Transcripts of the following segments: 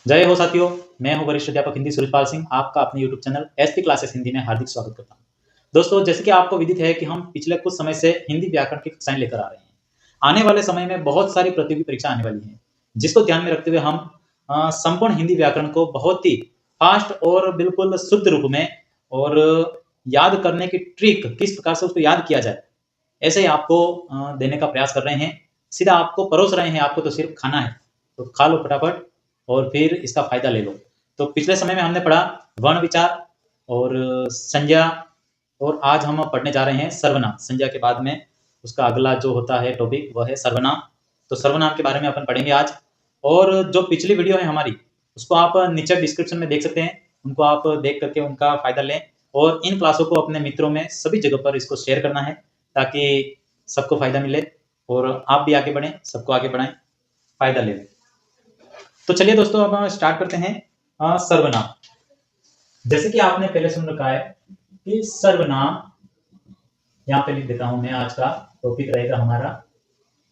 जय हो साथियों, मैं हूं वरिष्ठ अध्यापक हिंदी सूरजपाल सिंह, आपका अपने YouTube channel SP classes Hindi में हार्दिक स्वागत करता हूं। दोस्तों, जैसे कि आपको विदित है कि हम पिछले कुछ समय से हिंदी व्याकरण की कक्षाएं लेकर आ रहे हैं। आने वाले समय में बहुत सारी प्रतियोगी परीक्षा आने वाली है, जिसको ध्यान में रखते हुए हम संपूर्ण हिंदी व्याकरण को बहुत ही फास्ट और बिल्कुल शुद्ध रूप में और याद करने की ट्रिक किस प्रकार से उसको याद किया जाए, ऐसे ही आपको देने का प्रयास कर रहे हैं। सीधा आपको परोस रहे हैं, आपको तो सिर्फ खाना है, तो खा लो फटाफट और फिर इसका फायदा ले लो। तो पिछले समय में हमने पढ़ा वर्ण विचार और संज्ञा, और आज हम पढ़ने जा रहे हैं सर्वनाम। संज्ञा के बाद में उसका अगला जो होता है टॉपिक वह है सर्वनाम। तो सर्वनाम के बारे में अपन पढ़ेंगे आज। और जो पिछली वीडियो है हमारी, उसको आप नीचे डिस्क्रिप्शन में देख सकते हैं, उनको आप देख करके उनका फायदा लें। और इन क्लासों को अपने मित्रों में सभी जगह पर इसको शेयर करना है, ताकि सबको फायदा मिले और आप भी आगे बढ़ें, सबको आगे बढ़ाएं, फायदा लें। तो चलिए दोस्तों, अब हम स्टार्ट करते हैं सर्वनाम। जैसे कि आपने पहले सुन रखा है कि सर्वनाम, यहाँ पे लिख देता हूं मैं, आज का टॉपिक रहेगा हमारा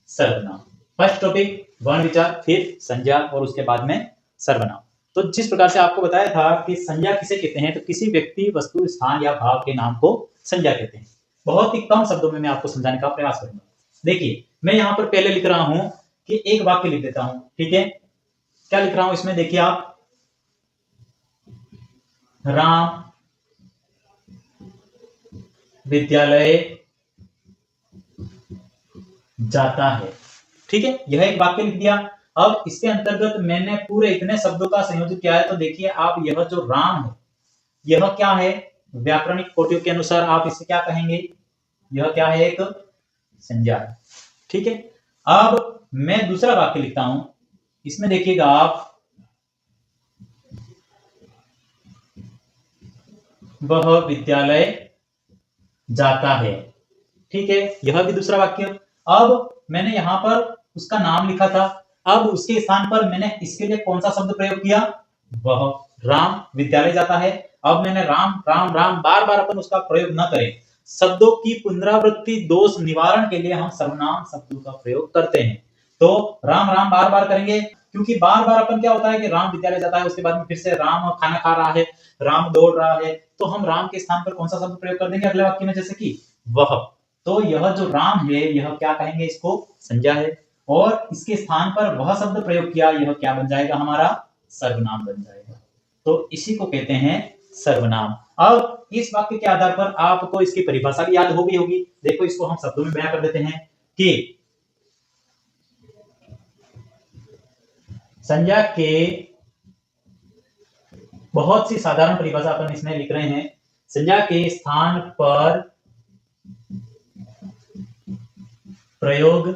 सर्वनाम। फर्स्ट टॉपिक वर्ण विचार, फिर संज्ञा और उसके बाद में सर्वनाम। तो जिस प्रकार से आपको बताया था कि संज्ञा किसे कहते हैं, तो किसी व्यक्ति, वस्तु, स्थान या भाव के नाम को संज्ञा कहते हैं। बहुत ही कम शब्दों में मैं आपको समझाने का प्रयास करूंगा। देखिए, मैं यहाँ पर पहले लिख रहा हूं कि एक वाक्य लिख देता हूं, ठीक है। क्या लिख रहा हूं इसमें, देखिए आप, राम विद्यालय जाता है, ठीक है। यह एक वाक्य लिख दिया। अब इसके अंतर्गत मैंने पूरे इतने शब्दों का संयोजित किया है। तो देखिए आप, यह जो राम है, यह क्या है, व्याकरणिक कोटियों के अनुसार आप इसे क्या कहेंगे, यह क्या है, एक संज्ञा है, ठीक है। अब मैं दूसरा वाक्य लिखता हूं, इसमें देखिएगा आप, वह विद्यालय जाता है, ठीक है। यह भी दूसरा वाक्य। अब मैंने यहां पर उसका नाम लिखा था, अब उसके स्थान पर मैंने इसके लिए कौन सा शब्द प्रयोग किया, वह राम विद्यालय जाता है। अब मैंने राम राम राम बार बार अपन उसका प्रयोग न करें, शब्दों की पुनरावृत्ति दोष निवारण के लिए हम सर्वनाम शब्दों का प्रयोग करते हैं। तो राम राम बार बार करेंगे, क्योंकि बार बार अपन क्या होता है कि राम विद्यालय जाता है, उसके बाद में फिर से राम खाना खा रहा है, राम दौड़ रहा है, तो हम राम के स्थान पर कौन सा शब्द प्रयोग कर देंगे अगले वाक्य में, जैसे कि वह। तो यह जो राम है, यह क्या कहेंगे, इसको संज्ञा है। और इसके स्थान पर वह शब्द प्रयोग किया, यह क्या बन जाएगा, हमारा सर्वनाम बन जाएगा। तो इसी को कहते हैं सर्वनाम। अब इस वाक्य के आधार पर आपको इसकी परिभाषा भी याद होगी होगी। देखो, इसको हम शब्दों में बयां कर देते हैं कि संज्ञा के बहुत सी साधारण परिभाषा अपन इसमें लिख रहे हैं। संज्ञा के स्थान पर प्रयोग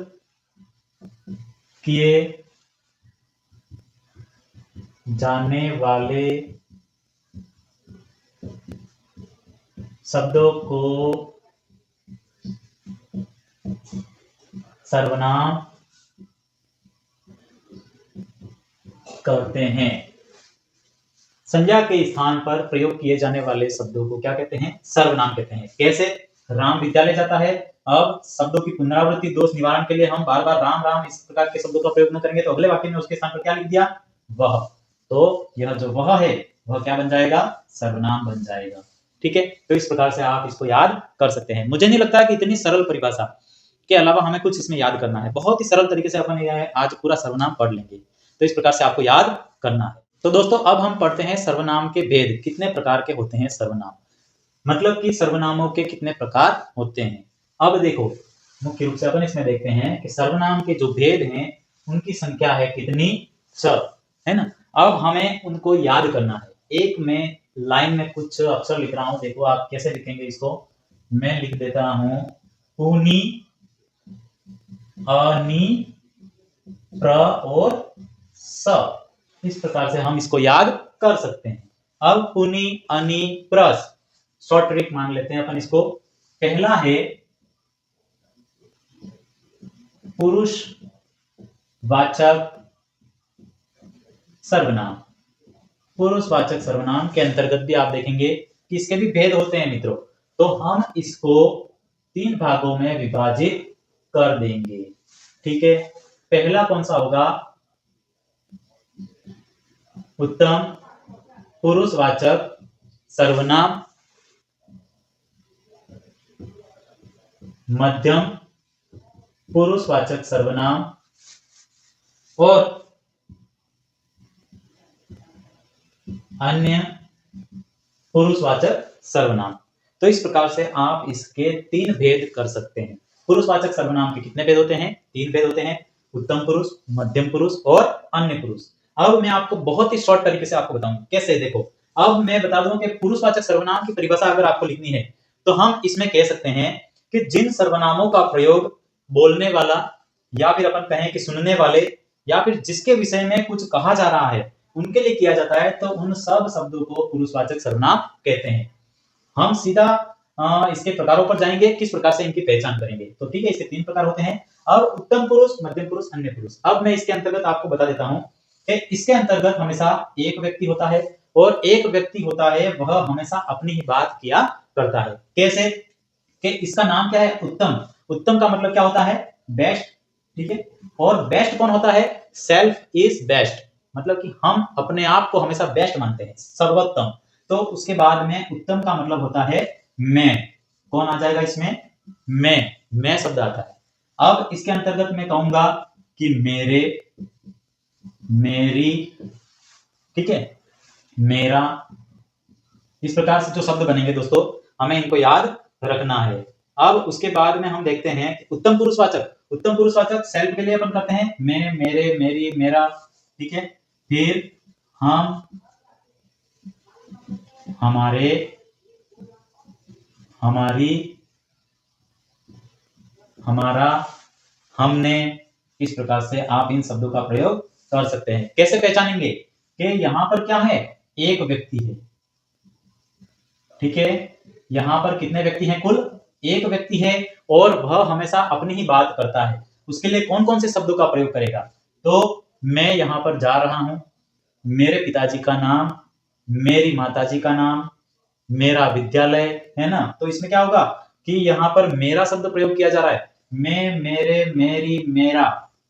किए जाने वाले शब्दों को सर्वनाम कहते हैं। संज्ञा के स्थान पर प्रयोग किए जाने वाले शब्दों को क्या कहते हैं, सर्वनाम कहते हैं। कैसे, राम विद्यालय जाता है, अब शब्दों की पुनरावृत्ति दोष निवारण के लिए हम बार बार राम राम इस प्रकार के शब्दों का प्रयोग न करेंगे, तो अगले वाक्य में उसके स्थान पर क्या लिख दिया, वह। तो यह जो वह है, वह क्या बन जाएगा, सर्वनाम बन जाएगा, ठीक है। तो इस प्रकार से आप इसको याद कर सकते हैं। मुझे नहीं लगता कि इतनी सरल परिभाषा के अलावा हमें कुछ इसमें याद करना है। बहुत ही सरल तरीके से अपन आज पूरा सर्वनाम पढ़ लेंगे। तो इस प्रकार से आपको याद करना है। तो दोस्तों, अब हम पढ़ते हैं सर्वनाम के भेद, कितने प्रकार के होते हैं सर्वनाम, मतलब कि सर्वनामों के कितने प्रकार होते हैं। अब देखो, मुख्य रूप से अपन इसमें देखते हैं कि सर्वनाम के जो भेद हैं, उनकी संख्या है कितनी, 6, है ना। अब हमें उनको याद करना है। एक में लाइन में कुछ अक्षर लिख रहा हूं, देखो आप कैसे लिखेंगे इसको। मैं लिख देता हूं ऊनी, अनी, प्र और स। इस प्रकार से हम इसको याद कर सकते हैं। अब पुनि, अनि, प्रस, शॉर्ट ट्रिक मान लेते हैं अपन इसको। पहला है पुरुष वाचक सर्वनाम। पुरुषवाचक सर्वनाम के अंतर्गत भी आप देखेंगे कि इसके भी भेद होते हैं मित्रों। तो हम इसको 3 भागों में विभाजित कर देंगे, ठीक है। पहला कौन सा होगा, उत्तम पुरुषवाचक सर्वनाम, मध्यम पुरुषवाचक सर्वनाम और अन्य पुरुषवाचक सर्वनाम। तो इस प्रकार से आप इसके 3 भेद कर सकते हैं। पुरुषवाचक सर्वनाम के कितने भेद होते हैं? 3 भेद होते हैं, उत्तम पुरुष, मध्यम पुरुष और अन्य पुरुष। अब मैं आपको बहुत ही शॉर्ट तरीके से आपको बताऊं कैसे। देखो, अब मैं बता दूं कि पुरुषवाचक सर्वनाम की परिभाषा अगर आपको लिखनी है तो हम इसमें कह सकते हैं कि जिन सर्वनामों का प्रयोग बोलने वाला या फिर अपन कहें कि सुनने वाले या फिर जिसके विषय में कुछ कहा जा रहा है उनके लिए किया जाता है, तो उन सब शब्दों को पुरुषवाचक सर्वनाम कहते हैं। हम सीधा इसके प्रकारों पर जाएंगे, किस प्रकार से इनकी पहचान करेंगे। तो ठीक है, इसके 3 प्रकार होते हैं। अब उत्तम पुरुष, मध्यम पुरुष, अन्य पुरुष। अब मैं इसके अंतर्गत आपको बता देता हूं कि इसके अंतर्गत हमेशा एक व्यक्ति होता है और एक व्यक्ति होता है वह हमेशा अपनी ही बात किया करता है। कैसे? कि इसका नाम क्या है? उत्तम। उत्तम का मतलब क्या होता है? बेस्ट। ठीक है, और बेस्ट कौन होता है? सेल्फ इज बेस्ट, मतलब कि हम अपने आप को हमेशा बेस्ट मानते हैं, सर्वोत्तम। तो उसके बाद में उत्तम का मतलब होता है मैं। कौन आ जाएगा इसमें? मैं शब्द आता है। अब इसके अंतर्गत मैं कहूंगा कि मेरे, मेरी, ठीक है, मेरा। इस प्रकार से जो शब्द बनेंगे दोस्तों, हमें इनको याद रखना है। अब उसके बाद में हम देखते हैं उत्तम पुरुषवाचक। उत्तम पुरुषवाचक सेल्फ के लिए अपन करते हैं मैं, मेरे, मेरी, मेरा। ठीक है, फिर हम, हमारे, हमारी, हमारा, हमने। इस प्रकार से आप इन शब्दों का प्रयोग कर सकते हैं। कैसे पहचानेंगे कि यहां पर क्या है? एक व्यक्ति है। ठीक है, यहां पर कितने व्यक्ति हैं? कुल एक व्यक्ति है और वह हमेशा अपनी ही बात करता है। उसके लिए कौन कौन से शब्दों का प्रयोग करेगा? तो मैं यहां पर जा रहा हूं, मेरे पिताजी का नाम, मेरी माताजी का नाम, मेरा विद्यालय, है ना। तो इसमें क्या होगा कि यहाँ पर मेरा शब्द प्रयोग किया जा रहा है। मैं, मेरे, मेरी, मेरा,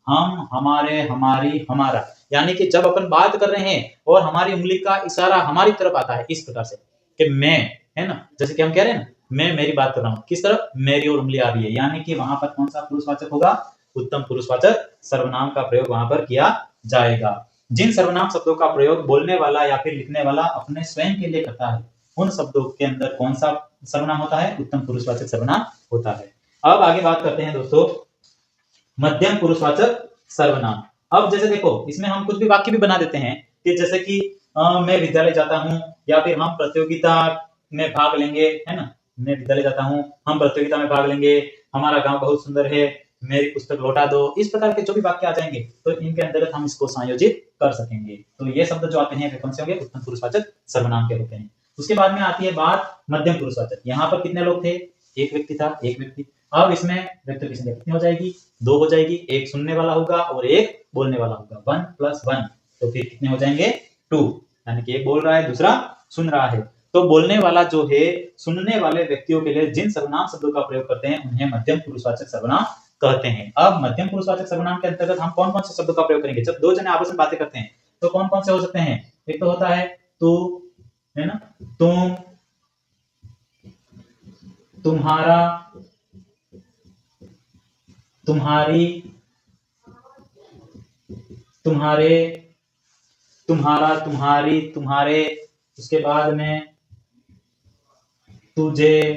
हम, हमारे, हमारी, हमारा। यानी कि जब अपन बात कर रहे हैं और हमारी उंगली का इशारा हमारी तरफ आता है इस प्रकार से कि मैं, है ना, जैसे कि हम कह रहे हैं ना, मैं मेरी बात कर रहा हूं, किस तरफ? मेरी और उंगली आ रही है। यानी कि वहां पर कौन सा पुरुषवाचक होगा? उत्तम पुरुषवाचक सर्वनाम का प्रयोग वहां पर किया जाएगा। जिन सर्वनाम शब्दों का प्रयोग बोलने वाला या फिर लिखने वाला अपने स्वयं के लिए करता है उन शब्दों के अंदर कौन सा सर्वनाम होता है? उत्तम पुरुषवाचक सर्वनाम होता है। अब आगे बात करते हैं दोस्तों मध्यम पुरुषवाचक सर्वनाम। अब जैसे देखो, इसमें हम कुछ भी वाक्य भी बना देते हैं कि जैसे कि मैं विद्यालय जाता हूं, या फिर हम प्रतियोगिता में भाग लेंगे, है ना। मैं विद्यालय जाता हूं, हम प्रतियोगिता में भाग लेंगे, हमारा गांव बहुत सुंदर है, मेरी पुस्तक लौटा दो। इस प्रकार के जो भी वाक्य आ जाएंगे तो इनके अंतर्गत हम इसको संयोजित कर सकेंगे। तो ये शब्द जो आते हैं वे कौन से होंगे? उत्तम पुरुषवाचक सर्वनाम के होते हैं। उसके बाद में आती है बात मध्यम पुरुषवाचक। यहाँ पर कितने लोग थे? एक व्यक्ति था, एक व्यक्ति। अब इसमें व्यक्ति की संख्या कितनी हो जाएगी? 2 हो जाएगी। एक सुनने वाला होगा और एक बोलने वाला होगा। 1 + 1, तो फिर कितने हो जाएंगे? 2। यानी कि एक बोल रहा है, दूसरा सुन रहा है। तो बोलने वाला जो है, सुनने वाले व्यक्तियों के लिए जिन सर्वनाम शब्दों का प्रयोग करते हैं उन्हें मध्यम पुरुषवाचक सर्वनाम कहते हैं। अब मध्यम पुरुषवाचक सर्वनाम के अंतर्गत हम कौन कौन से शब्दों का प्रयोग करेंगे? जब दो जने आपस में बातें करते हैं तो कौन कौन से हो सकते हैं? एक तो होता है तू, है ना, तुम, तुम्हारा, तुम्हारी, तुम्हारे, तुम्हारा, तुम्हारी, तुम्हारे। उसके बाद में तुझे,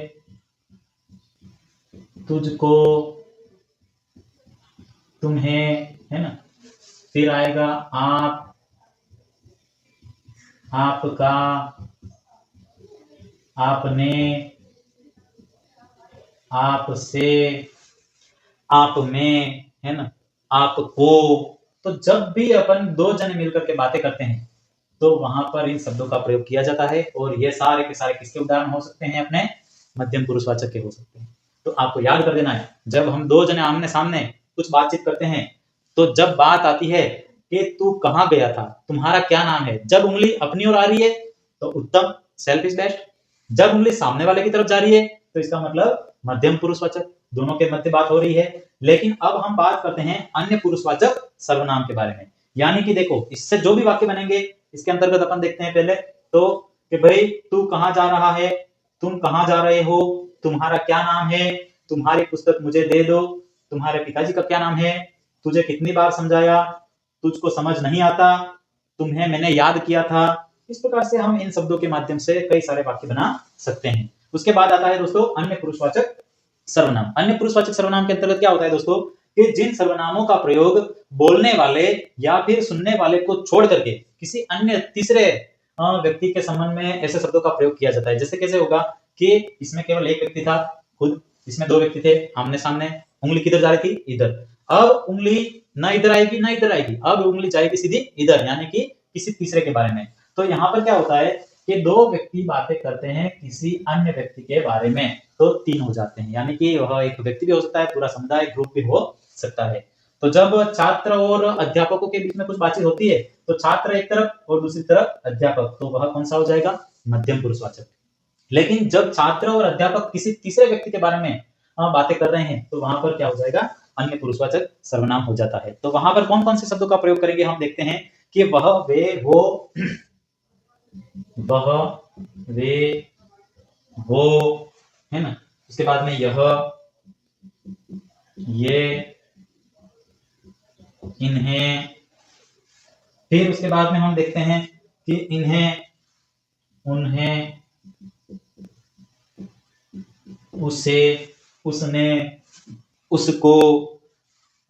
तुझको, तुम्हें, है ना। फिर आएगा आप, आपका, आपने, आपसे, आप में, है ना, आपको। तो जब भी अपन दो जने मिलकर के बातें करते हैं तो वहां पर इन शब्दों का प्रयोग किया जाता है। और ये सारे के सारे किसके उदाहरण हो सकते हैं? अपने मध्यम पुरुषवाचक के हो सकते हैं। तो आपको याद कर देना है, जब हम दो जने आमने सामने कुछ बातचीत करते हैं तो जब बात आती है कि तू कहाँ गया था, तुम्हारा क्या नाम है, जब उंगली अपनी ओर आ रही है तो उत्तम, सेल्फ इज बेस्ट। जब उंगली सामने वाले की तरफ जा रही है तो इसका मतलब मध्यम पुरुषवाचक। दोनों के मध्य बात हो रही है। लेकिन अब हम बात करते हैं अन्य पुरुषवाचक सर्वनाम के बारे में। यानी कि देखो, इससे जो भी वाक्य बनेंगे इसके अंतर्गत अपन देखते हैं पहले तो कि भाई तू कहाँ जा रहा है, तुम कहाँ जा रहे हो, तुम्हारा क्या नाम है, तुम्हारी पुस्तक मुझे दे दो, तुम्हारे पिताजी का क्या नाम है, तुझे कितनी बार समझाया, तुझको समझ नहीं आता, तुम्हें मैंने याद किया था। इस प्रकार से हम इन शब्दों के माध्यम से कई सारे वाक्य बना सकते हैं। उसके बाद आता है दोस्तों अन्य पुरुषवाचक सर्वनाम। अन्य पुरुषवाचक सर्वनाम के अंतर्गत क्या होता है दोस्तों कि जिन सर्वनामों का प्रयोग बोलने वाले या फिर सुनने वाले को छोड़ करके किसी अन्य तीसरे व्यक्ति के संबंध में ऐसे शब्दों का प्रयोग किया जाता है। जैसे कैसे होगा कि इसमें केवल एक व्यक्ति था खुद, इसमें दो व्यक्ति थे आमने सामने, उंगली किधर जा रही थी, इधर। अब उंगली ना इधर आएगी ना इधर आएगी, अब उंगली जाएगी सीधी इधर, यानी कि किसी तीसरे के बारे में। तो यहाँ पर क्या होता है कि दो व्यक्ति बातें करते हैं किसी अन्य व्यक्ति के बारे में, तो तीन हो जाते हैं, यानी कि वह एक व्यक्ति भी हो सकता है, पूरा समुदाय ग्रुप भी हो सकता है। तो जब छात्र और अध्यापकों के बीच में कुछ बातचीत होती है तो छात्र एक तरफ और दूसरी तरफ अध्यापक, तो वह कौन सा हो जाएगा, मध्यम पुरुषवाचक। लेकिन जब छात्र और अध्यापक किसी तीसरे व्यक्ति के बारे में बातें कर रहे हैं तो वहां पर क्या हो जाएगा, अन्य पुरुषवाचक सर्वनाम हो जाता है। तो वहां पर कौन कौन से शब्दों का प्रयोग करेंगे हम देखते हैं कि वह, वे, वो, वह, वे, वो, है ना। उसके बाद में यह, ये, इन्हें। फिर उसके बाद में हम देखते हैं कि इन्हें, उन्हें, उसे, उसने, उसको,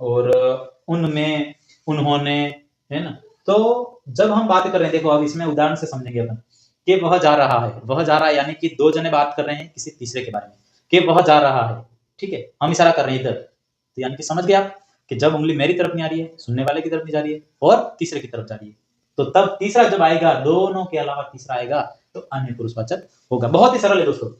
और उनमें, उन्होंने, है ना। तो जब हम बात कर रहे हैं, देखो अब इसमें उदाहरण से समझेंगे अपन कि वह जा रहा है, वह जा रहा है यानी कि दो जने बात कर रहे हैं किसी तीसरे के बारे में कि वह जा रहा है, ठीक है, हम इशारा कर रहे हैं इधर, तो यानी कि समझ गए आप कि जब उंगली मेरी तरफ नहीं आ रही है, सुनने वाले की तरफ नहीं जा रही है और तीसरे की तरफ जा रही है, तो तब तीसरा जब आएगा, दोनों के अलावा तीसरा आएगा तो अन्य पुरुषवाचक होगा। बहुत ही सरल है दोस्तों।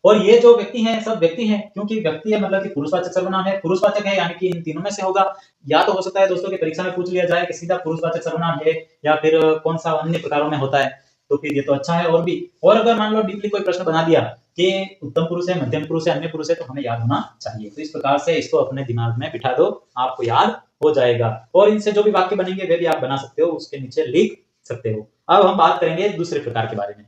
और ये जो व्यक्ति हैं सब व्यक्ति हैं, क्योंकि व्यक्ति है मतलब कि पुरुषवाचक सर्वनाम है, पुरुषवाचक है यानी कि इन तीनों में से होगा। या तो हो सकता है दोस्तों कि परीक्षा में पूछ लिया जाए कि सीधा पुरुषवाचक सर्वनाम है या फिर कौन सा अन्य प्रकारों में होता है, तो फिर ये तो अच्छा है। और भी, और अगर मान लो डीपली कोई प्रश्न बना दिया कि उत्तम पुरुष है, मध्यम पुरुष है, अन्य पुरुष है, तो हमें याद होना चाहिए। तो इस प्रकार से इसको अपने दिमाग में बिठा दो, आपको याद हो जाएगा। और इनसे जो भी वाक्य बनेंगे वे भी आप बना सकते हो, उसके नीचे लिख सकते हो। अब हम बात करेंगे दूसरे प्रकार के बारे में।